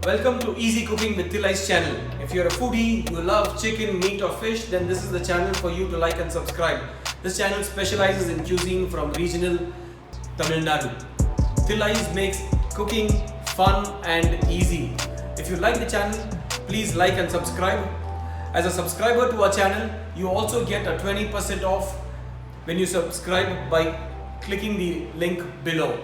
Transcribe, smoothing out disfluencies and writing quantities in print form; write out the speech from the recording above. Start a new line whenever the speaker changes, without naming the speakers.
Welcome to Easy Cooking with Thillais channel. If you're a foodie, you love chicken, meat or fish, then this is the channel for you to like and subscribe. This channel specializes in cuisine from regional Tamilnadu. Thillais makes cooking fun and easy. If you like the channel, please like and subscribe. As a subscriber to our channel, you also get a 20% off when you subscribe by clicking the link below.